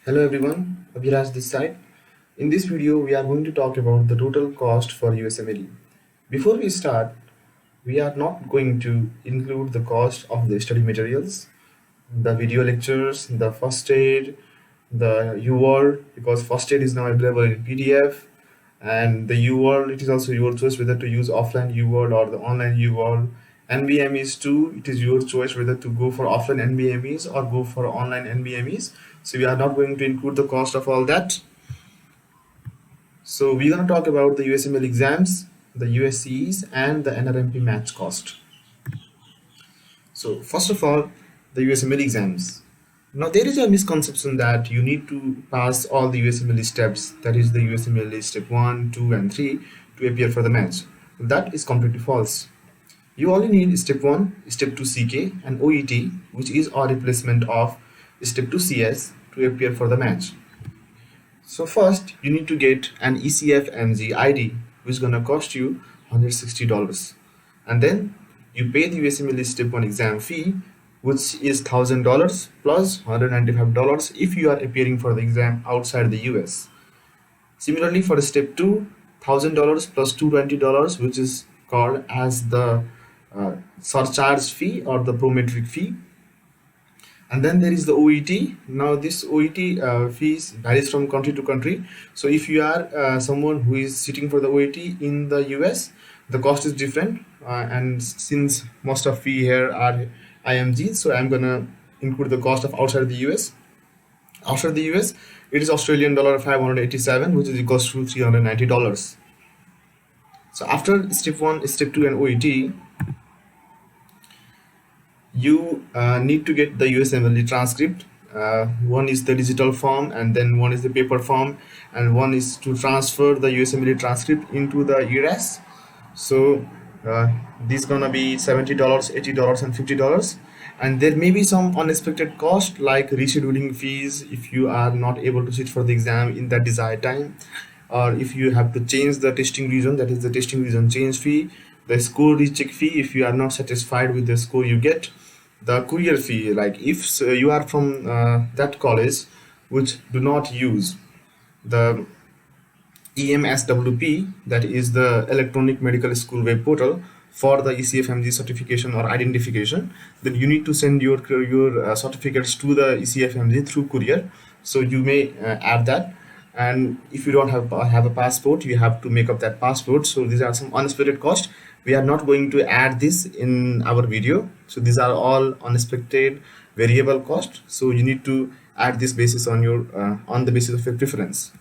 Hello everyone, Abhiraj this side. In this video, we are going to talk about the total cost for USMLE. Before we start, we are not going to include the cost of the study materials, the video lectures, the first aid, the UWorld, because first aid is now available in PDF, and the UWorld, it is also your choice whether to use offline UWorld or the online UWorld. NBMEs too, it is your choice whether to go for offline NBMEs or go for online NBMEs. So we are not going to include the cost of all that. So we're going to talk about the USML exams, the USCEs, and the NRMP match cost. So first of all, the USML exams. Now there is a misconception that you need to pass all the USMLE steps, that is the USMLE step 1, 2 and 3 to appear for the match. That is completely false. You only need step 1, step 2 CK and OET, which is a replacement of step 2 CS to appear for the match. So first you need to get an ECFMG ID, which is gonna cost you $160, and then you pay the USMLE step 1 exam fee, which is $1,000 plus $195 if you are appearing for the exam outside the US. Similarly for step 2, $1,000 plus $220, which is called as the surcharge fee or the prometric fee. And then there is the OET. Now this OET fees varies from country to country. So if you are someone who is sitting for the OET in the US, the cost is different. And since most of fee here are IMG, so I'm gonna include the cost of outside the US. Outside the US, it is Australian dollar 587, which is equals to $390. So after step 1, step 2 and OET, you need to get the USMLE transcript. One is the digital form, and then one is the paper form, and one is to transfer the USMLE transcript into the ERAS. So this gonna be $70, $80 and $50, and there may be some unexpected cost like rescheduling fees if you are not able to sit for the exam in that desired time, or if you have to change the testing region, that is the testing region change fee, the score recheck fee if you are not satisfied with the score you get, the courier fee, like if you are from that college which do not use the EMSWP, that is the electronic medical school web portal for the ECFMG certification or identification, then you need to send your certificates to the ECFMG through courier. So you may add that. And if you don't have a passport, you have to make up that passport. So these are some unexpected costs. We are not going to add this in our video. So these are all unexpected variable cost. So you need to add this basis on your on the basis of your preference.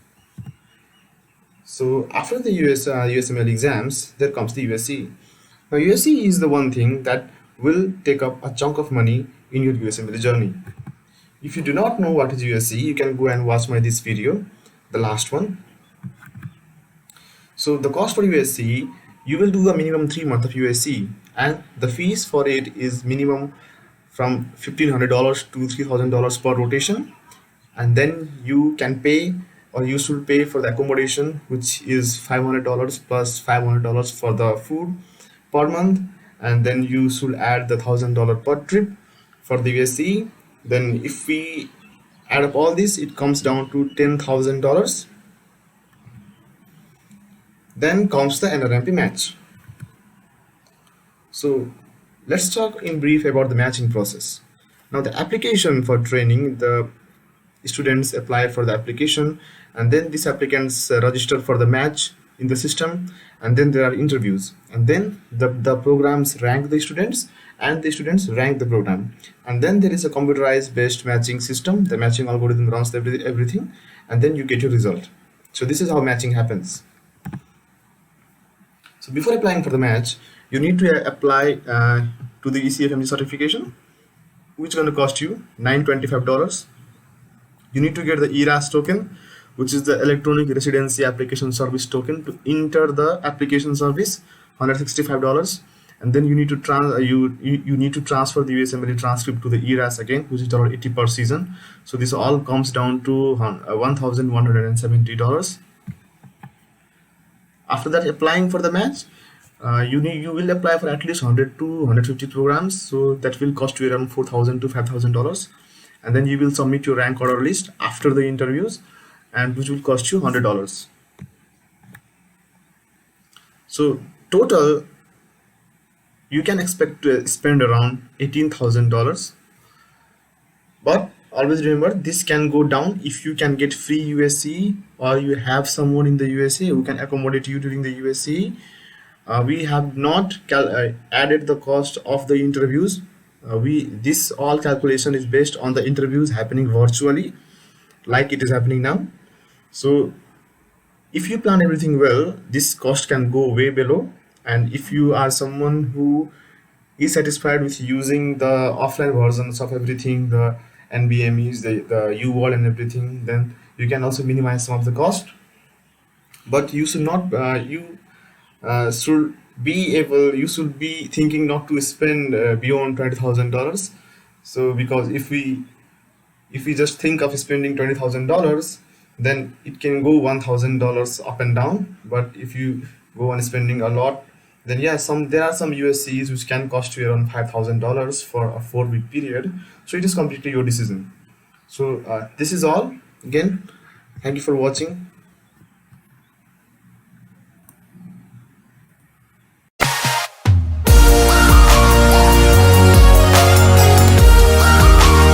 So after the USML exams, there comes the USCE. Now USCE is the one thing that will take up a chunk of money in your USML journey. If you do not know what is USCE, you can go and watch this video, the last one. So the cost for USCE, you will do a minimum 3 months of USCE, and the fees for it is minimum from $1,500 to $3,000 per rotation, and then you can pay, or you should pay for the accommodation, which is $500 plus $500 for the food per month, and then you should add the $1,000 per trip for the USCE. Then if we add up all this, it comes down to $10,000. Then comes the NRMP match. So let's talk in brief about the matching process. Now the application for training, the students apply for the application, and then these applicants register for the match in the system, and then there are interviews, and then the programs rank the students and the students rank the program, and then there is a computerized based matching system. The matching algorithm runs everything, and then you get your result. So this is how matching happens. So before applying for the match, you need to apply to the ECFMG certification, which is going to cost you $925. You need to get the ERAS token, which is the electronic residency application service token, to enter the application service, $165. And then you need to you need to transfer the USMLE transcript to the ERAS again, which is $80 per season. So this all comes down to $1,170. After that, applying for the match, you will apply for at least 100 to 150 programs, so that will cost you around $4,000 to $5,000. and then you will submit your rank order list after the interviews, and which will cost you $100. So total you can expect to spend around $18,000. But always remember, this can go down if you can get free USCE, or you have someone in the USA who can accommodate you during the USCE. We have not added the cost of the interviews. We This all calculation is based on the interviews happening virtually, like it is happening now. So if you plan everything well, this cost can go way below. And if you are someone who is satisfied with using the offline versions of everything, the NBMEs, the UWall and everything, then you can also minimize some of the cost. But you should not you should be thinking not to spend beyond $20,000. So because if we just think of spending $20,000, then it can go $1,000 up and down. But if you go on spending a lot, then yeah, there are some USCs which can cost you around $5,000 for a 4-week period. So it is completely your decision. So this is all. Again, thank you for watching.